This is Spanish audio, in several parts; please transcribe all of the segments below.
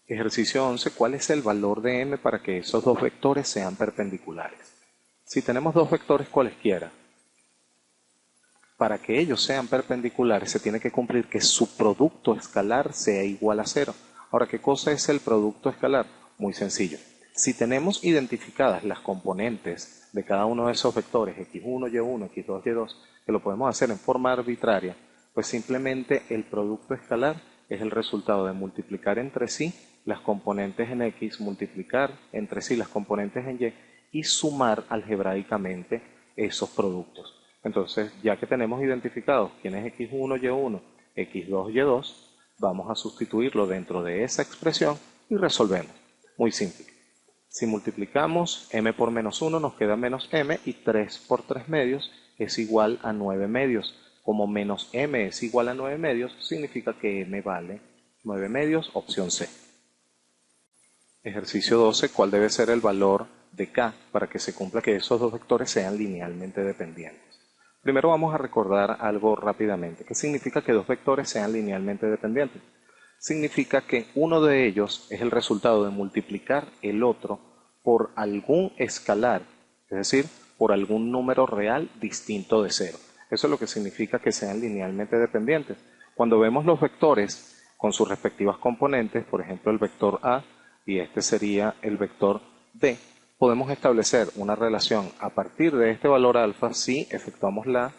Ejercicio 11. ¿Cuál es el valor de m para que esos dos vectores sean perpendiculares? Si tenemos dos vectores cualesquiera, para que ellos sean perpendiculares se tiene que cumplir que su producto escalar sea igual a cero. Ahora, ¿qué cosa es el producto escalar? Muy sencillo. Si tenemos identificadas las componentes de cada uno de esos vectores, x1, y1, x2, y2, que lo podemos hacer en forma arbitraria, pues simplemente el producto escalar es el resultado de multiplicar entre sí las componentes en x, multiplicar entre sí las componentes en y sumar algebraicamente esos productos. Entonces, ya que tenemos identificados quién es x1, y1, x2, y2, vamos a sustituirlo dentro de esa expresión y resolvemos. Muy simple. Si multiplicamos m por menos 1 nos queda menos m y 3 por 3 medios es igual a 9 medios. Como menos m es igual a 9 medios, significa que m vale 9 medios, opción C. Ejercicio 12. ¿Cuál debe ser el valor de k para que se cumpla que esos dos vectores sean linealmente dependientes? Primero vamos a recordar algo rápidamente. ¿Qué significa que dos vectores sean linealmente dependientes? Significa que uno de ellos es el resultado de multiplicar el otro por algún escalar, es decir, por algún número real distinto de cero. Eso es lo que significa que sean linealmente dependientes. Cuando vemos los vectores con sus respectivas componentes, por ejemplo el vector A y este sería el vector B, podemos establecer una relación a partir de este valor alfa. Si efectuamos la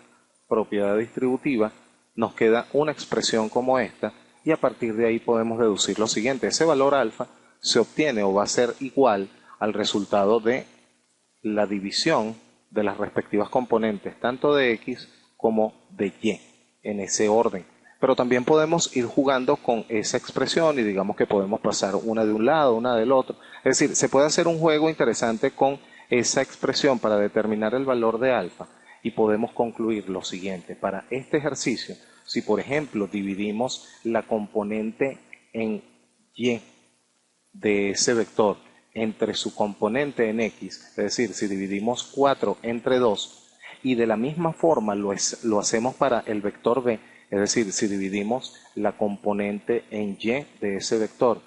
propiedad distributiva, nos queda una expresión como esta y a partir de ahí podemos deducir lo siguiente. Ese valor alfa se obtiene o va a ser igual al resultado de la división de las respectivas componentes, tanto de x como de y, en ese orden. Pero también podemos ir jugando con esa expresión y digamos que podemos pasar una de un lado, una del otro. Es decir, se puede hacer un juego interesante con esa expresión para determinar el valor de alfa y podemos concluir lo siguiente. Para este ejercicio, si por ejemplo dividimos la componente en y de ese vector entre su componente en x, es decir, si dividimos 4 entre 2 y de la misma forma lo hacemos para el vector b, es decir, si dividimos la componente en y de ese vector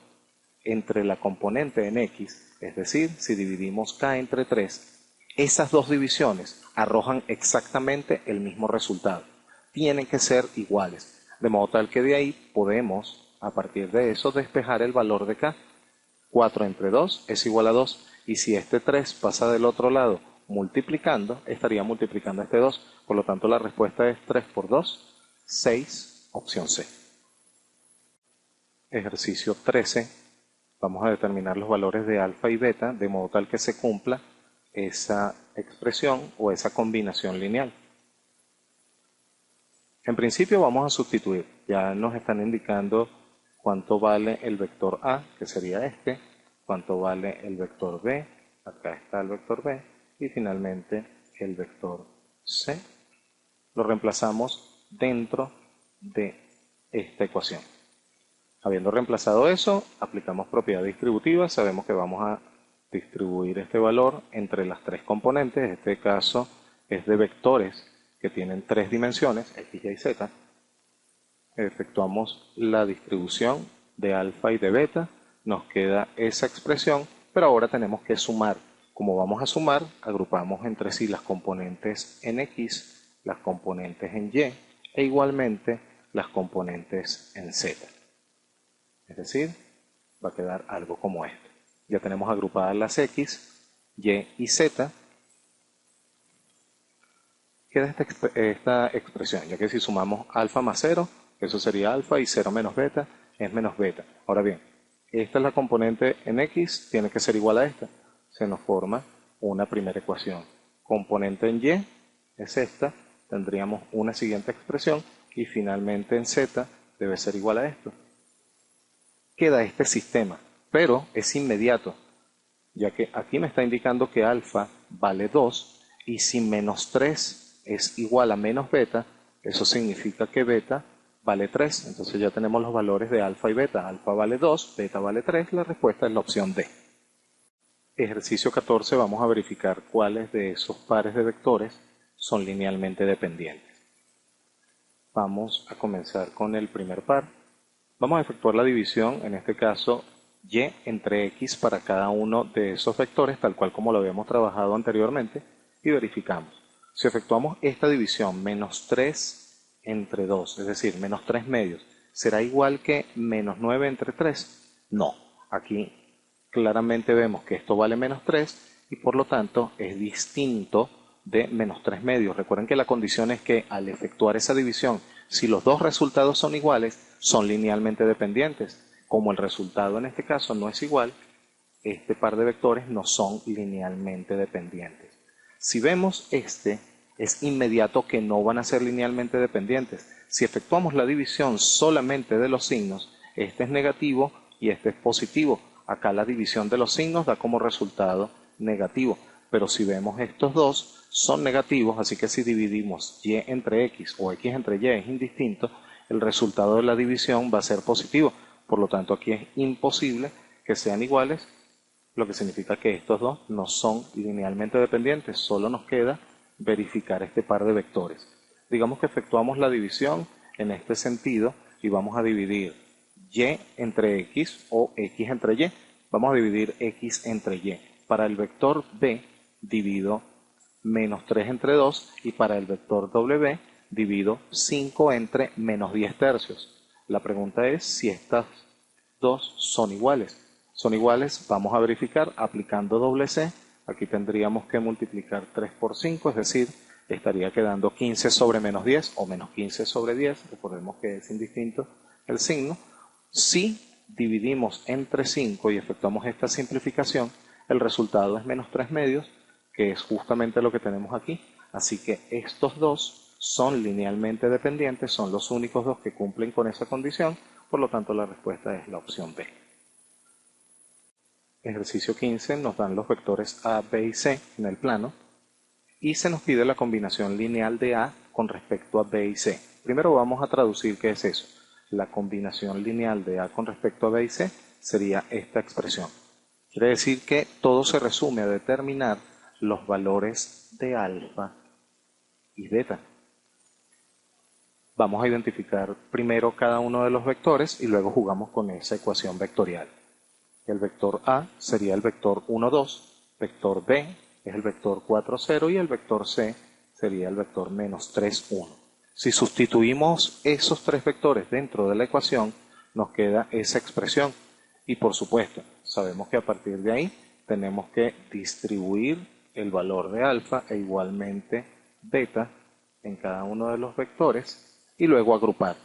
entre la componente en x, es decir, si dividimos k entre 3, esas dos divisiones arrojan exactamente el mismo resultado. Tienen que ser iguales, de modo tal que de ahí podemos, a partir de eso, despejar el valor de k. 4 entre 2 es igual a 2, y si este 3 pasa del otro lado multiplicando, estaría multiplicando este 2. Por lo tanto, la respuesta es 3 por 2, 6, opción C. Ejercicio 13. Vamos a determinar los valores de alfa y beta de modo tal que se cumpla esa expresión o esa combinación lineal. En principio vamos a sustituir. Ya nos están indicando cuánto vale el vector A, que sería este, cuánto vale el vector B, acá está el vector B, y finalmente el vector C. Lo reemplazamos dentro de esta ecuación. Habiendo reemplazado eso, aplicamos propiedad distributiva, sabemos que vamos a distribuir este valor entre las tres componentes. En este caso es de vectores que tienen tres dimensiones, x, y, z. Efectuamos la distribución de alfa y de beta, nos queda esa expresión, pero ahora tenemos que sumar. Como vamos a sumar, agrupamos entre sí las componentes en x, las componentes en y e igualmente las componentes en z. Es decir, va a quedar algo como esto. Ya tenemos agrupadas las x, y z. Queda esta expresión, ya que si sumamos alfa más 0, eso sería alfa, y 0 menos beta es menos beta. Ahora bien, esta es la componente en x, tiene que ser igual a esta. Se nos forma una primera ecuación. Componente en y es esta, tendríamos una siguiente expresión, y finalmente en z debe ser igual a esto. Queda este sistema, pero es inmediato, ya que aquí me está indicando que alfa vale 2, y si menos 3 es igual a menos beta, eso significa que beta vale 3. Entonces ya tenemos los valores de alfa y beta. Alfa vale 2, beta vale 3. La respuesta es la opción D. Ejercicio 14. Vamos a verificar cuáles de esos pares de vectores son linealmente dependientes. Vamos a comenzar con el primer par. Vamos a efectuar la división, en este caso y entre x para cada uno de esos vectores, tal cual como lo habíamos trabajado anteriormente, y verificamos. Si efectuamos esta división, menos 3 entre 2, es decir, menos 3 medios, ¿será igual que menos 9 entre 3? No. Aquí claramente vemos que esto vale menos 3 y por lo tanto es distinto de menos 3 medios. Recuerden que la condición es que al efectuar esa división, si los dos resultados son iguales, son linealmente dependientes. Como el resultado en este caso no es igual, este par de vectores no son linealmente dependientes. Si vemos este, es inmediato que no van a ser linealmente dependientes. Si efectuamos la división solamente de los signos, este es negativo y este es positivo. Acá la división de los signos da como resultado negativo. Pero si vemos estos dos, son negativos, así que si dividimos y entre x o x entre y es indistinto, el resultado de la división va a ser positivo. Por lo tanto, aquí es imposible que sean iguales, lo que significa que estos dos no son linealmente dependientes. Solo nos queda verificar este par de vectores. Digamos que efectuamos la división en este sentido y vamos a dividir y entre x o x entre y. Vamos a dividir x entre y. Para el vector b divido menos 3 entre 2 y para el vector w divido 5 entre menos 10 tercios. La pregunta es si estas dos son iguales. Son iguales, vamos a verificar aplicando doble C. Aquí tendríamos que multiplicar 3 por 5, es decir, estaría quedando 15 sobre menos 10 o menos 15 sobre 10. Recordemos que es indistinto el signo. Si dividimos entre 5 y efectuamos esta simplificación, el resultado es menos 3 medios, que es justamente lo que tenemos aquí. Así que estos dos son linealmente dependientes, son los únicos dos que cumplen con esa condición, por lo tanto la respuesta es la opción B. Ejercicio 15 nos dan los vectores A, B y C en el plano y se nos pide la combinación lineal de A con respecto a B y C. Primero vamos a traducir qué es eso. La combinación lineal de A con respecto a B y C sería esta expresión. Quiere decir que todo se resume a determinar los valores de alfa y beta. Vamos a identificar primero cada uno de los vectores y luego jugamos con esa ecuación vectorial. El vector A sería el vector 1, 2, vector B es el vector 4, 0 y el vector C sería el vector menos 3, 1. Si sustituimos esos tres vectores dentro de la ecuación, nos queda esa expresión. Y por supuesto, sabemos que a partir de ahí tenemos que distribuir el valor de alfa e igualmente beta en cada uno de los vectores y luego agrupar.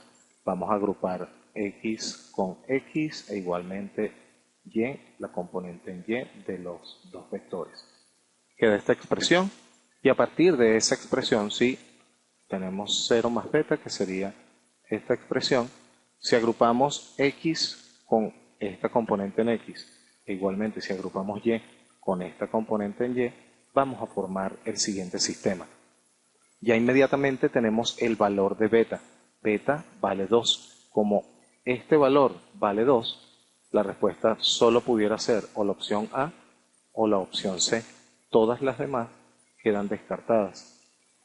Vamos a agrupar x con x e igualmente y, la componente en y de los dos vectores. Queda esta expresión y a partir de esa expresión, si tenemos 0 más beta, que sería esta expresión, si agrupamos x con esta componente en x e igualmente si agrupamos y con esta componente en y, vamos a formar el siguiente sistema. Ya inmediatamente tenemos el valor de beta. Beta vale 2. Como este valor vale 2, la respuesta solo pudiera ser o la opción A o la opción C. Todas las demás quedan descartadas.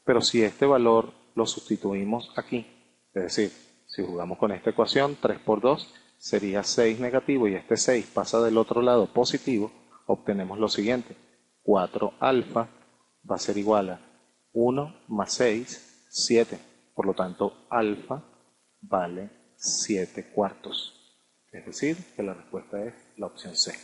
Pero si este valor lo sustituimos aquí, es decir, si jugamos con esta ecuación, 3 por 2 sería 6 negativo y este 6 pasa del otro lado positivo, obtenemos lo siguiente. 4 alfa va a ser igual a 1 más 6, 7. Por lo tanto, alfa vale 7 cuartos. Es decir, que la respuesta es la opción C.